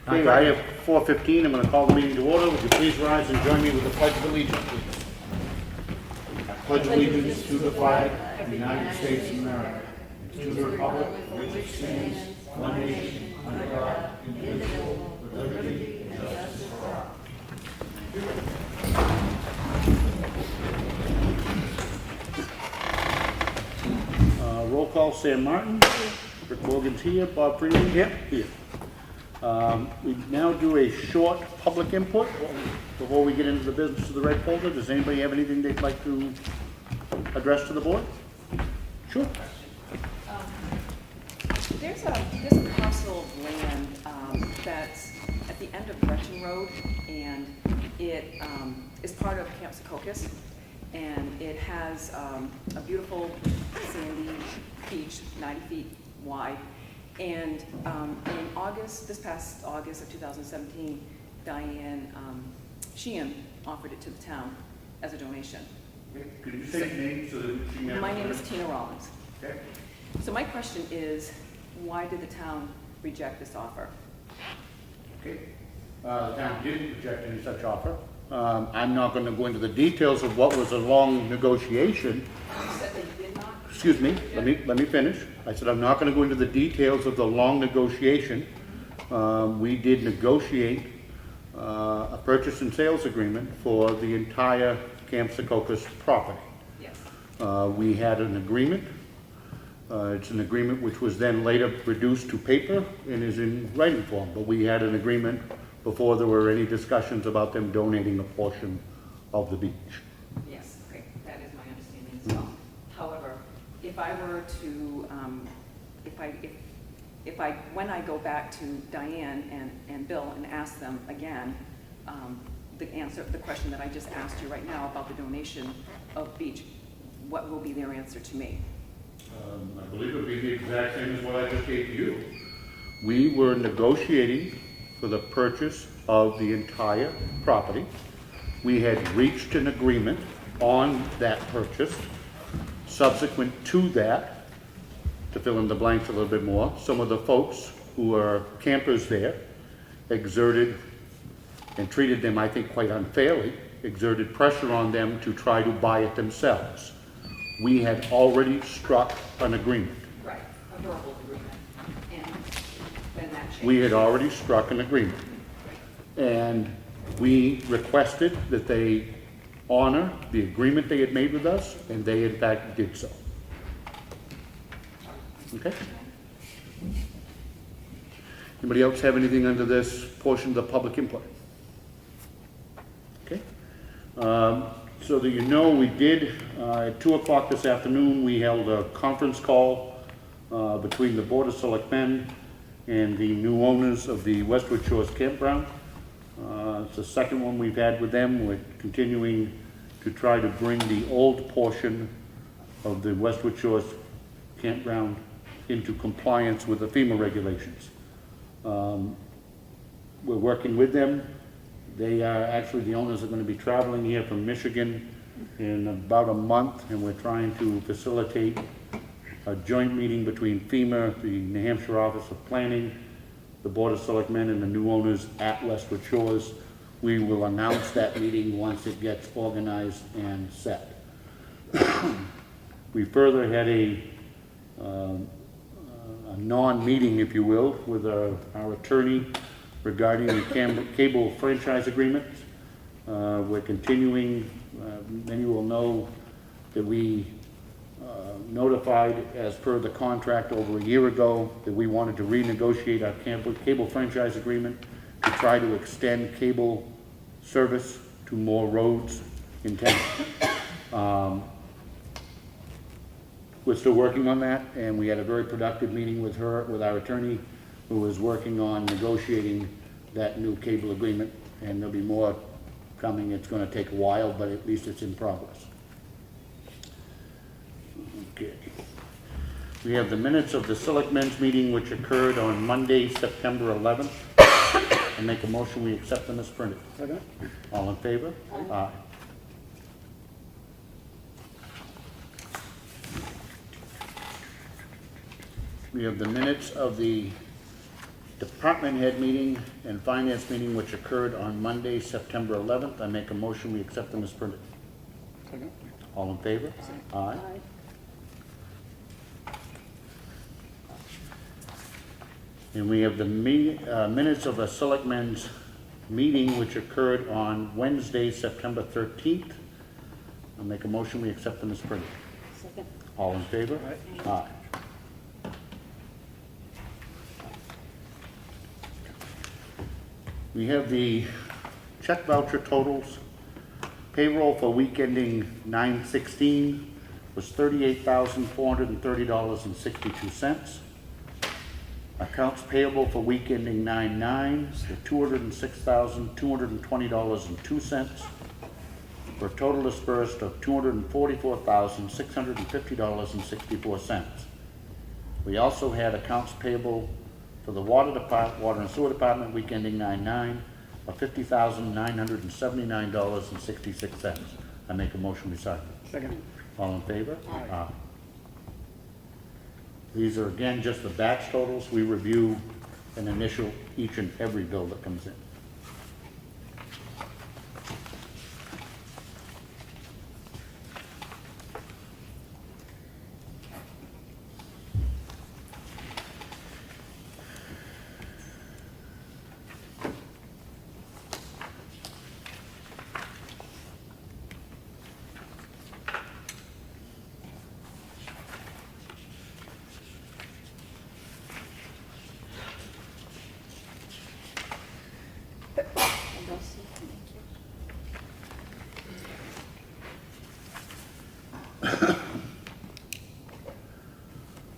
Okay, I have 4:15. I'm going to call the meeting to order. Would you please rise and join me with the Pledge of Allegiance, please? I pledge allegiance to the flag of the United States of America, and to the republic for which it stands, one nation, under God, indivisible, with liberty and justice for all. Roll call, Sam Martin. Rick Morgan's here. Bob Freeman? Here. We now do a short public input before we get into the business of the red folder. Does anybody have anything they'd like to address to the board? Sure. There's a parcel of land that's at the end of Gretchen Road, and it is part of Camp Secaucus, and it has a beautiful sandy beach, 90 feet wide. And in August, this past August of 2017, Diane Sheehan offered it to the town as a donation. Could you say your name so that she knows? My name is Tina Rollins. Okay. So my question is, why did the town reject this offer? Okay. The town didn't reject any such offer. I'm not going to go into the details of what was a long negotiation. You said they did not? Excuse me, let me finish. I said I'm not going to go into the details of the long negotiation. We did negotiate a purchase and sales agreement for the entire Camp Secaucus property. Yes. We had an agreement. It's an agreement which was then later reduced to paper and is in writing form. But we had an agreement before there were any discussions about them donating a portion of the beach. Yes, okay, that is my understanding as well. However, if I were to, when I go back to Diane and Bill and ask them again, the question that I just asked you right now about the donation of beach, what will be their answer to me? I believe it would be the exact same as what I just gave to you. We were negotiating for the purchase of the entire property. We had reached an agreement on that purchase. Subsequent to that, to fill in the blanks a little bit more, some of the folks who are campers there exerted and treated them, I think, quite unfairly, exerted pressure on them to try to buy it themselves. We had already struck an agreement. Right, a verbal agreement, and then that changed. We had already struck an agreement. And we requested that they honor the agreement they had made with us, and they in fact did so. Okay? Anybody else have anything under this portion of the public input? Okay. So that you know, we did, at 2 o'clock this afternoon, we held a conference call between the Board of Selectmen and the new owners of the Westwood Shores Campground. It's the second one we've had with them. We're continuing to try to bring the old portion of the Westwood Shores Campground into compliance with the FEMA regulations. We're working with them. They are actually, the owners are going to be traveling here from Michigan in about a month, and we're trying to facilitate a joint meeting between FEMA, the New Hampshire Office of Planning, the Board of Selectmen, and the new owners at Westwood Shores. We will announce that meeting once it gets organized and set. We further had a non-meeting, if you will, with our attorney regarding the cable franchise agreement. We're continuing, many will know that we notified, as per the contract over a year ago, that we wanted to renegotiate our cable franchise agreement to try to extend cable service to more roads in town. We're still working on that, and we had a very productive meeting with our attorney, who is working on negotiating that new cable agreement, and there'll be more coming. It's going to take a while, but at least it's in progress. Okay. We have the minutes of the Selectmen's meeting, which occurred on Monday, September 11th. I make a motion we accept them as printed. Okay. All in favor? Aye. We have the minutes of the department head meeting and finance meeting which occurred on Monday, September 11th. I make a motion, we accept them as printed. Second. All in favor? Aye. And we have the minutes of a selectmen's meeting which occurred on Wednesday, September 13th. I'll make a motion, we accept them as printed. Second. All in favor? Aye. We have the check voucher totals. Payroll for week ending 9/16 was $38,430.62. Accounts payable for week ending 9/9 were $206,220.02, for a total dispersed of $244,650.64. We also had accounts payable for the water and sewer department week ending 9/9 of $50,979.66. I make a motion, we sign. Second. All in favor? Aye. These are again just the batch totals. We review and initial each and every bill that comes in.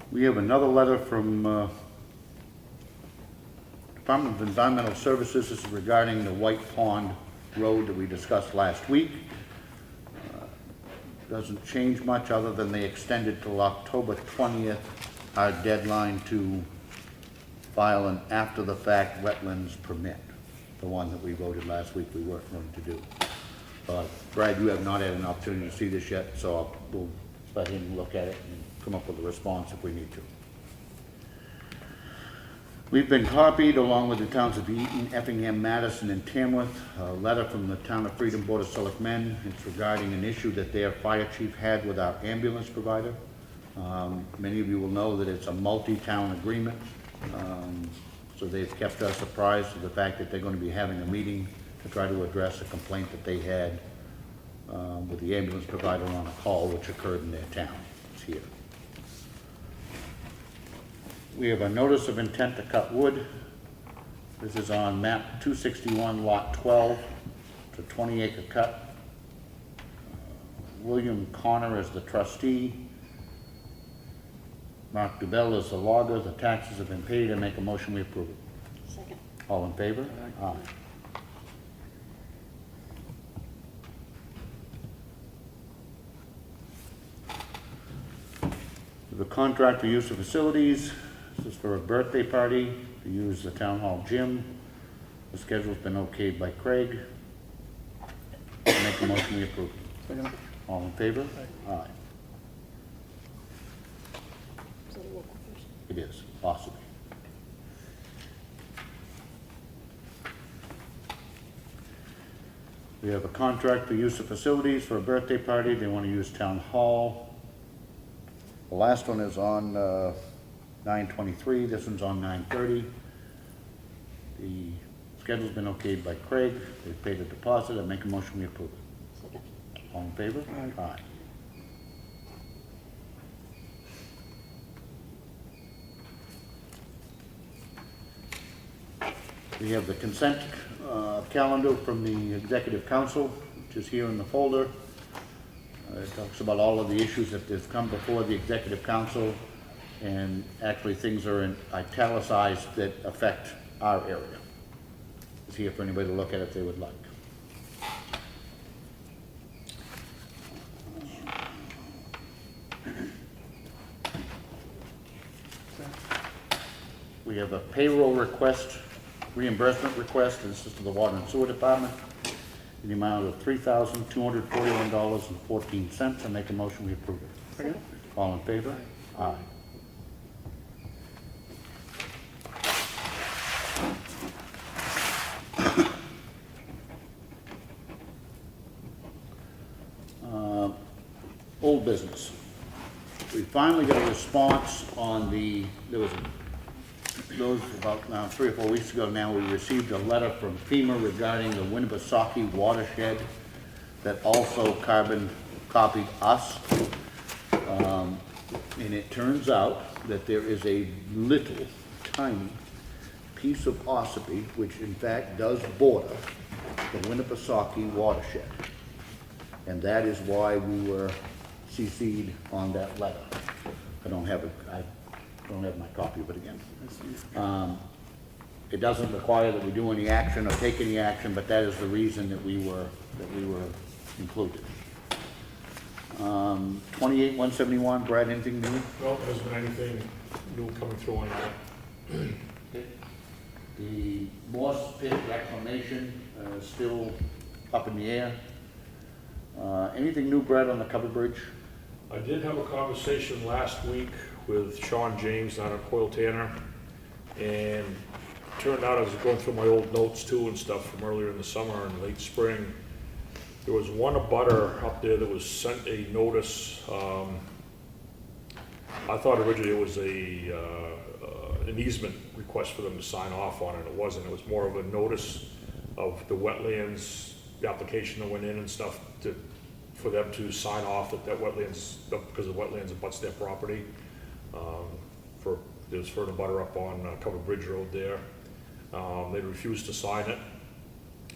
We have another letter from Department of Environmental Services. This is regarding the White Pond Road that we discussed last week. Doesn't change much other than they extended till October 20th our deadline to file an after-the-fact wetlands permit, the one that we voted last week we weren't going to do. Brad, you have not had an opportunity to see this yet, so we'll let him look at it and come up with a response if we need to. We've been copied, along with the towns of Eaton, Effingham, Madison, and Tamworth, a letter from the Town of Freedom Board of Selectmen. It's regarding an issue that their fire chief had with our ambulance provider. Many of you will know that it's a multi-town agreement, so they've kept us apprised of the fact that they're going to be having a meeting to try to address a complaint that they had with the ambulance provider on a call which occurred in their town. It's here. We have a notice of intent to cut wood. This is on map 261, lot 12. It's a 20-acre cut. William Connor is the trustee. Mark Dubell is the logger. The taxes have been paid. I make a motion, we approve it. Second. All in favor? Aye. The contract for use of facilities. This is for a birthday party to use the town hall gym. The schedule's been okayed by Craig. I make a motion, we approve. Second. All in favor? Aye. Is that a local person? It is, Ossipee. We have a contract for use of facilities for a birthday party. They want to use town hall. The last one is on 9/23. This one's on 9/30. The schedule's been okayed by Craig. They've paid a deposit. I make a motion, we approve it. Second. All in favor? Aye. We have the consent calendar from the Executive Council, which is here in the folder. It talks about all of the issues that have come before the Executive Council, and actually things are in italicized that affect our area. It's here for anybody to look at if they would like. We have a payroll request, reimbursement request. This is to the Water and Sewer Department in the amount of $3,241.14. I make a motion, we approve it. Second. All in favor? Aye. business. We finally got a response on those about now 3 or 4 weeks ago now, we received a letter from FEMA regarding the Winnipesaukee watershed that also carbon copied us. And it turns out that there is a little tiny piece of Ossipee, which in fact does border the Winnipesaukee watershed. And that is why we were CC'd on that letter. I don't have my copy of it again. It doesn't require that we do any action or take any action, but that is the reason that we were included. 28-171, Brad, anything new? No, there hasn't been anything new coming through on that. The Morse Pit reclamation is still up in the air. Anything new, Brad, on the covered bridge? I did have a conversation last week with Sean James down at Coyle Tanner, and it turned out I was going through my old notes too and stuff from earlier in the summer and late spring. There was one abutter up there that was sent a notice. I thought originally it was an easement request for them to sign off on it. It wasn't. It was more of a notice of the wetlands, the application that went in and stuff for them to sign off that wetlands, because the wetlands abuts their property. There was for an abutter up on Covered Bridge Road there. They refused to sign it.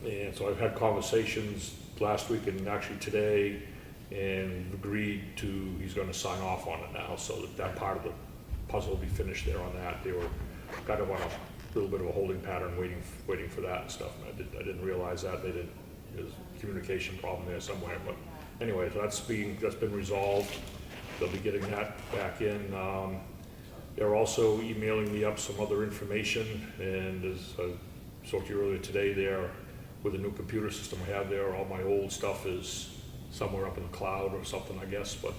And so I've had conversations last week and actually today, and agreed to, he's gonna sign off on it now, so that part of the puzzle will be finished there on that. They were kind of on a little bit of a holding pattern, waiting for that and stuff, and I didn't realize that. There's a communication problem there somewhere, but anyway, so that's been resolved. They'll be getting that back in. They're also emailing me up some other information, and as I spoke to you earlier today, there with the new computer system I have there, all my old stuff is somewhere up in the cloud or something, I guess, but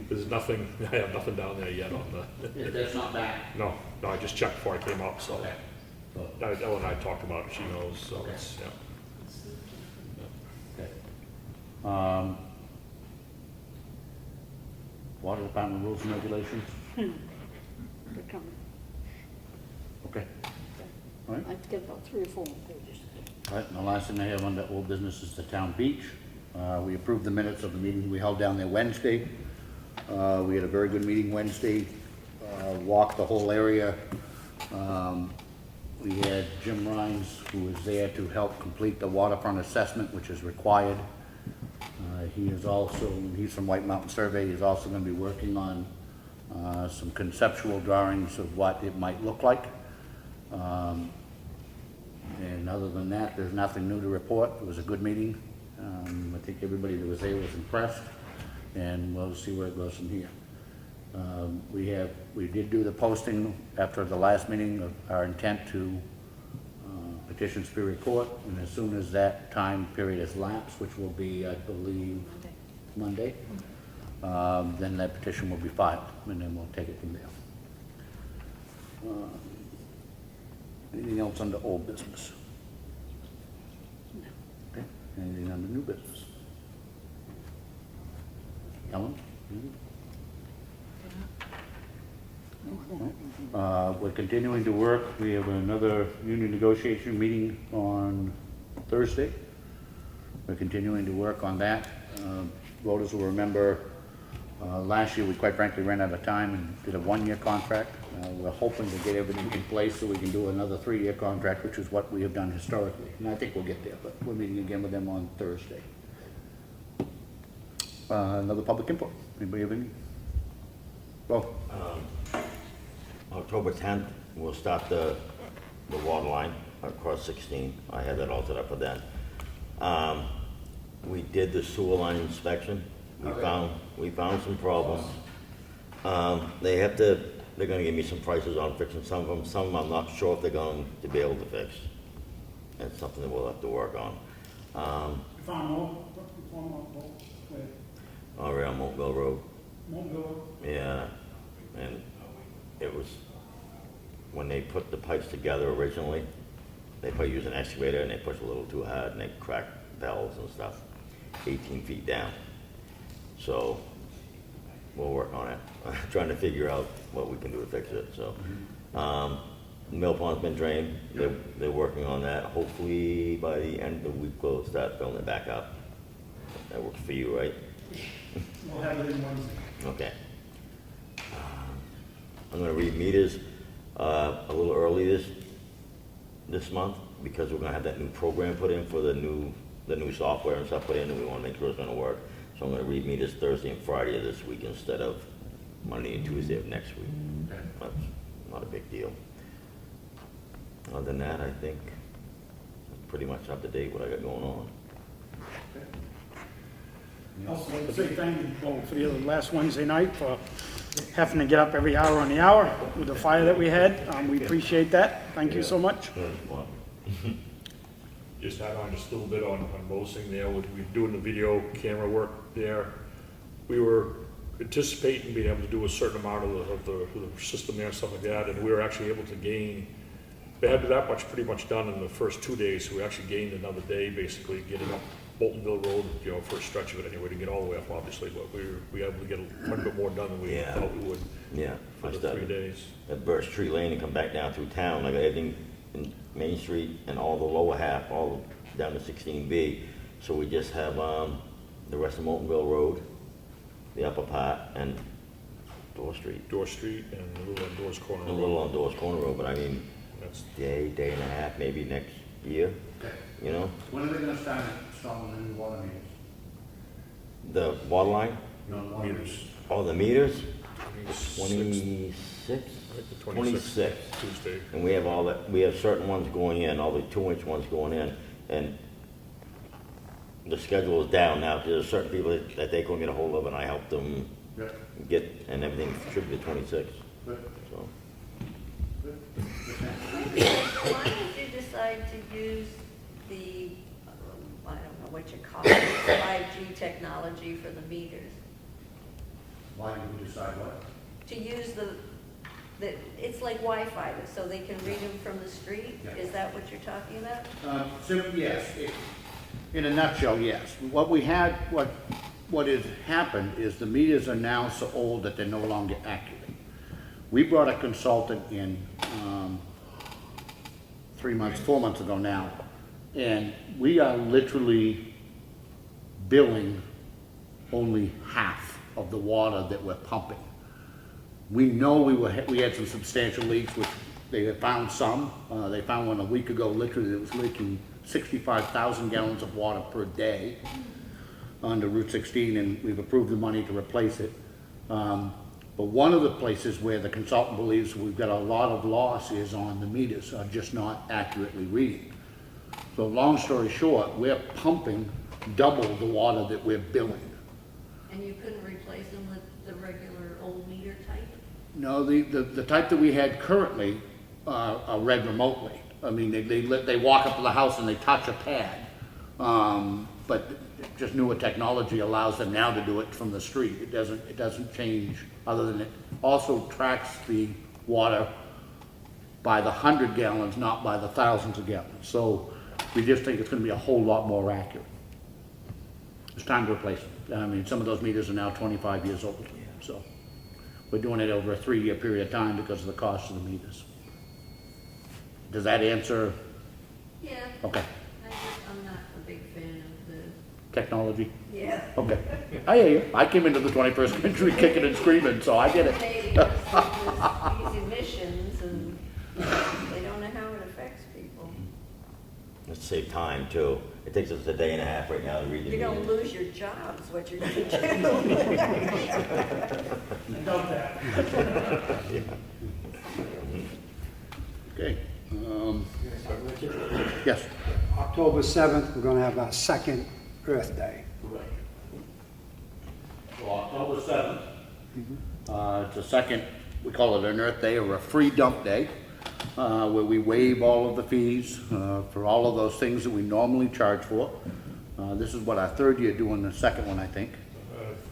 there's nothing, I have nothing down there yet on the... That's not back. No, I just checked before I came up, so... Okay. Ellen and I talked about it, she knows, so Okay. it's, yeah. Okay. Water Department rules and regulations? They're coming. Okay. All right. I've got about 3 or 4 more pages. All right, and the last thing I have on that old business is the town beach. We approved the minutes of the meeting we held down there Wednesday. We had a very good meeting Wednesday, walked the whole area. We had Jim Rhines, who was there to help complete the waterfront assessment, which is required. He's from White Mountain Survey. He's also going to be working on some conceptual drawings of what it might look like. And other than that, there's nothing new to report. It was a good meeting. I think everybody that was there was impressed, and we'll see where it goes from here. We did do the posting after the last meeting of our intent to petition Superior Court, and as soon as that time period has lapsed, which will be, I believe, Monday, then that petition will be filed, and then we'll take it from there. Anything else under old business? No. Okay. Anything under new business? Ellen? No? We're continuing to work. We have another union negotiation meeting on Thursday. We're continuing to work on that. Voters will remember last year we quite frankly ran out of time and did a 1-year contract. We're hoping to get everything in place so we can do another 3-year contract, which is what we have done historically. And I think we'll get there, but we're meeting again with them on Thursday. Another public input. Anybody have any? Go. October 10th, we'll start the water line across 16. I had that all set up for then. We did the sewer line inspection. We found some problems. They're going to give me some prices on fixing some of them. Some of them I'm not sure if they're going to be able to fix. It's something that we'll have to work on. Around Montville Road. Yeah, and it was, when they put the pipes together originally, they probably used an excavator and they pushed a little too hard and they cracked valves and stuff 18 feet down. So we'll work on it. Trying to figure out what we can do to fix it, so. Mill pond's been drained, they're working on that. Hopefully by the end of the week, we'll start filling it back up. That works for you, right? We'll have it in Wednesday. Okay. I'm gonna read meters, a little early this month, because we're gonna have that new program put in for the new software and stuff put in, and we wanna make sure it's gonna work. So I'm gonna read meters Thursday and Friday of this week instead of Monday and Tuesday of next week. That's not a big deal. Other than that, I think that's pretty much up to date what I got going on. Also, like to say thank you for the last Wednesday night for having to get up every hour on the hour with the fire that we had. We appreciate that. Thank you so much. Well, Just add on just a little bit on Mosing there, we're doing the video camera work there. We were anticipating being able to do a certain amount of the system there and stuff like that, and we were actually able to gain, they had that much pretty much done in the first 2 days, so we actually gained another day basically getting up Boltonville Road, you know, for a stretch of it anyway, to get all the way up obviously, but we were able to get quite a bit more done than we Yeah. thought we would yeah, for I the started 3 days. at Birch Tree Lane and come back down through town. I got everything in Main Street and all the lower half, all down to 16B. So we just have the rest of Moultonville Road, the upper part, and Door Street. Door Street and a little on Doors Corner A little Road. on Doors Corner Road, but I mean, That's, day and a half, maybe next year, Okay. you know? When are they gonna start installing the new water meters? The water line, No, the water meters. oh, the meters, 26th, 26? I think the 26. Tuesday. And we have all that, we have certain ones going in, all the 2-inch ones going in, and the schedule is down now, there's certain people that they couldn't get a hold of, and I helped them Good, get, and everything should be 26, good, so. good. Why did you decide to use the, I don't know what you call it, 5G technology for the meters? Why did we decide what? To use it's like Wi-Fi, so they can read them from the street? Yeah. Is that what you're talking about? Yes, in a nutshell, yes. What has happened is the meters are now so old that they're no longer accurate. We brought a consultant in 4 months ago now, and we are literally billing only half of the water that we're pumping. We know we had some substantial leaks, which they had found some. They found one a week ago, literally, that was leaking 65,000 gallons of water per day onto Route 16, and we've approved the money to replace it. But one of the places where the consultant believes we've got a lot of loss is on the meters, are just not accurately reading. So long story short, we're pumping double the water that we're billing. And you couldn't replace them with the regular old meter type? No, the type that we had currently are read remotely. I mean, they walk up to the house and they touch a pad. But just newer technology allows them now to do it from the street. It doesn't change, other than it also tracks the water by the 100 gallons, not by the thousands of gallons. So we just think it's gonna be a whole lot more accurate. It's time to replace them. I mean, some of those meters are now 25 years old, so we're doing it over a 3-year period of time because of the cost of the meters. Does that answer? Yeah. Okay. I'm not a big fan of the, Technology? yeah. Okay. I hear you. I came into the 21st century kicking and screaming, so I get it. Maybe because these emissions and they don't know how it affects people. Let's save time too. It takes us a day and a half right now to read the You're gonna meters. lose your job is what you're gonna do. I doubt that. Okay. Yes. October 7th, we're gonna have our second Earth Day. So October 7th, it's a second, we call it an Earth Day or a free dump day, where we waive all of the fees for all of those things that we normally charge for. This is what, our 3rd year doing the second one, I think.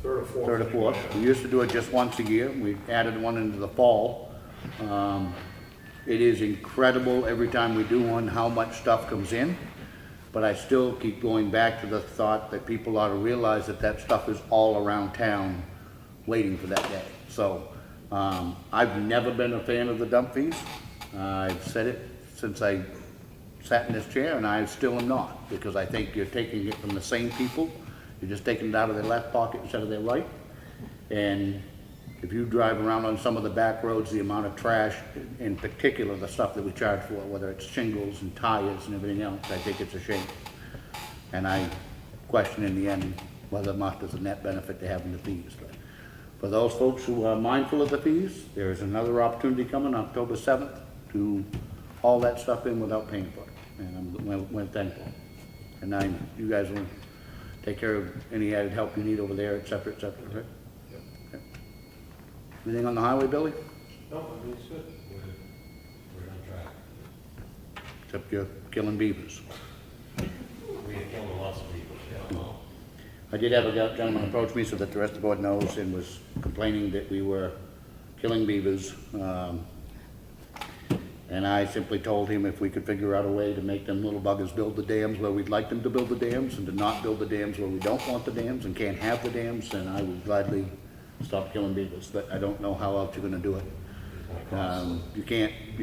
Third or fourth. Third or fourth. We used to do it just once a year. We added one into the fall. It is incredible every time we do one, how much stuff comes in. But I still keep going back to the thought that people ought to realize that that stuff is all around town waiting for that day. So, I've never been a fan of the dump fees. I've said it since I sat in this chair, and I still am not, because I think you're taking it from the same people. You're just taking it out of their left pocket instead of their right. And if you drive around on some of the back roads, the amount of trash, in particular, the stuff that we charge for, whether it's shingles and tires and everything else, I think it's a shame. And I question in the end whether or not there's a net benefit to having the fees. But for those folks who are mindful of the fees, there is another opportunity coming October 7th to haul that stuff in without paying for it. And we're thankful. And now you guys will take care of any added help you need over there, et cetera, right? Okay. Anything on the highway, Billy? No, I mean, it's good. We're on track. Except you're killing beavers. We are killing lots of people, yeah. I did have a gentleman approach me so that the rest of the board knows, and was complaining that we were killing beavers. And I simply told him if we could figure out a way to make them little buggers build the dams where we'd like them to build the dams, and to not build the dams where we don't want the dams and can't have the dams, then I would gladly stop killing beavers. But I don't know how else you're gonna do it. You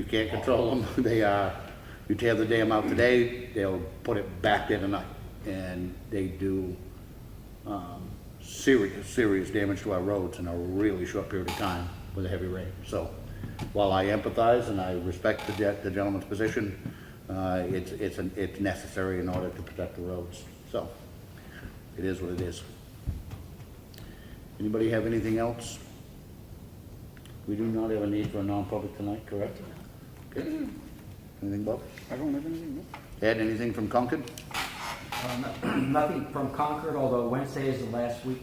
can't control them. They are, you tear the dam out today, they'll put it back there tonight. And they do serious damage to our roads in a really short period of time with a heavy rain. So while I empathize and I respect the gentleman's position, it's necessary in order to protect the roads. So it is what it is. Anybody have anything else? We do not have a need for a non-public tonight, correct? Okay. Anything, Bob? I don't have anything, no. Ed, anything from Concord? Nothing from Concord, although Wednesday is the last week.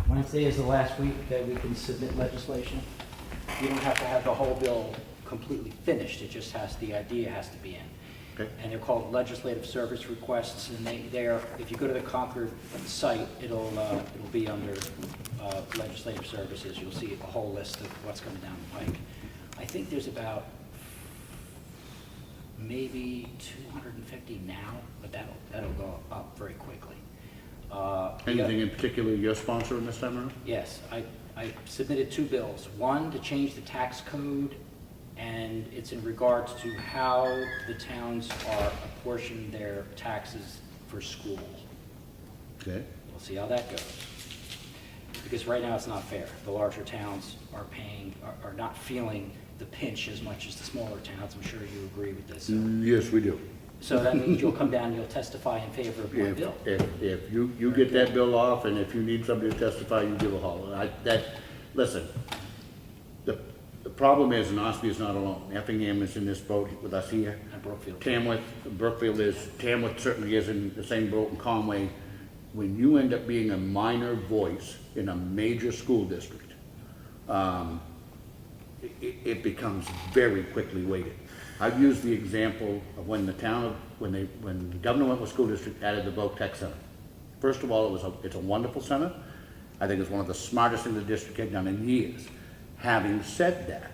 Wednesday is the last week that we can submit legislation. You don't have to have the whole bill completely finished, it just has, the idea has to be in. Okay. And they're called legislative service requests, and they're, if you go to the Concord site, it'll be under legislative services. You'll see a whole list of what's coming down the pike. I think there's about maybe 250 now, but that'll go up very quickly. Anything in particular you're sponsoring this time around? Yes, I submitted two bills. One to change the tax code, and it's in regards to how the towns are apportioning their taxes for schools. Okay. We'll see how that goes. Because right now it's not fair. The larger towns are not feeling the pinch as much as the smaller towns. I'm sure you agree with this. Yes, we do. So that means you'll come down and you'll testify in favor of my bill. If you get that bill off, and if you need somebody to testify, you give a holler. Listen, the problem is, and Ossipee is not alone. Effingham is in this boat with us here. And Brookfield. Brookfield is, Tamworth certainly is in the same boat, and Conway. When you end up being a minor voice in a major school district, it becomes very quickly weighted. I've used the example of when when Government School District added the Voc Tech Center. First of all, it's a wonderful center. I think it's one of the smartest things the district has done in years. Having said that,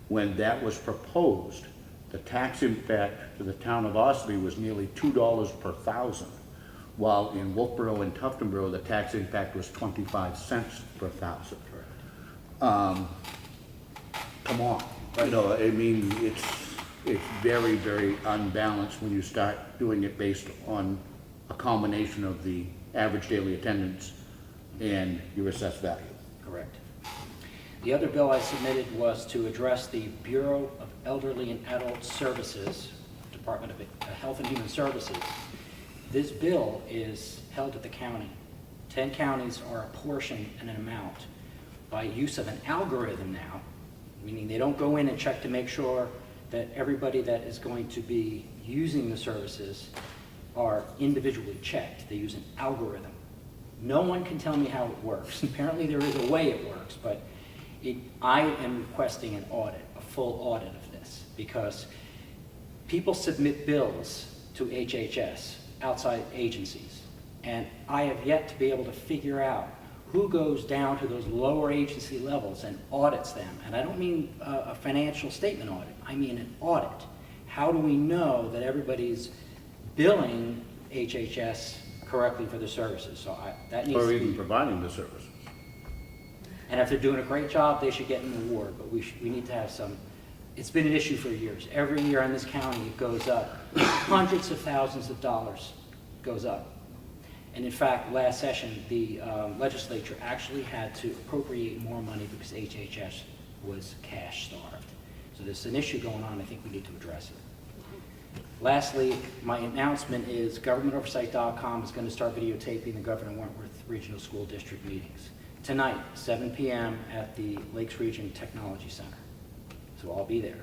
when that was proposed, the tax impact to the town of Ossipee was nearly $2 per thousand, while in Wolfboro and Tuftonboro, the tax impact was 25 cents per thousand. Come on, you know, I mean, it's very, very unbalanced when you start doing it based on a combination of the average daily attendance and your assessed value. Correct. The other bill I submitted was to address the Bureau of Elderly and Adult Services, Department of Health and Human Services. This bill is held at the county. 10 counties are apportioned an amount by use of an algorithm now, meaning they don't go in and check to make sure that everybody that is going to be using the services are individually checked. They use an algorithm. No one can tell me how it works. Apparently there is a way it works, but I am requesting an audit, a full audit of this, because people submit bills to HHS, outside agencies, and I have yet to be able to figure out who goes down to those lower agency levels and audits them. And I don't mean a financial statement audit, I mean an audit. How do we know that everybody's billing HHS correctly for the services? So that needs Or to even be, providing the services. And if they're doing a great job, they should get an award, but we need to have some, it's been an issue for years. Every year in this county, it goes up. Hundreds of thousands of dollars goes up. And in fact, last session, the legislature actually had to appropriate more money because HHS was cash starved. So there's an issue going on, I think we need to address it. Lastly, my announcement is GovernmentOversite.com is going to start videotaping the Governor Wentworth Regional School District meetings. Tonight, 7 p.m. at the Lakes Region Technology Center. So I'll be there.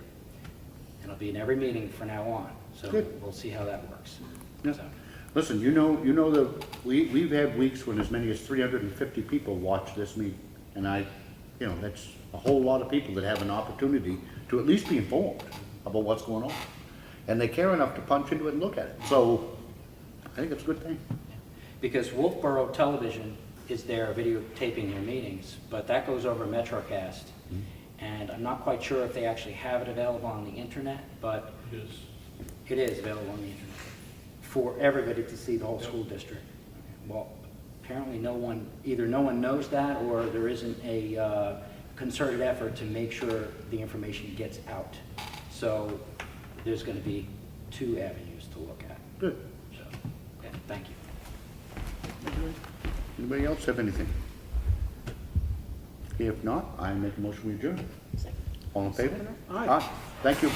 And I'll be in every meeting from now on. So Good. we'll see how that works. Yeah. So, Listen, we've had weeks when as many as 350 people watch this meeting. And that's a whole lot of people that have an opportunity to at least be informed about what's going on. And they care enough to punch into it and look at it. So I think it's a good thing. because Wolfboro Television is there videotaping their meetings, but that goes over Metrocast. And I'm not quite sure if they actually have it available on the internet, but it is available on the internet for everybody to see the whole school district. Well, apparently either no one knows that, or there isn't a concerted effort to make sure the information gets out. So there's going to be 2 avenues to look at. Good. So, okay, thank you. Anybody else have anything? If not, I make a motion we adjourn. All in favor? Aye. Thank you.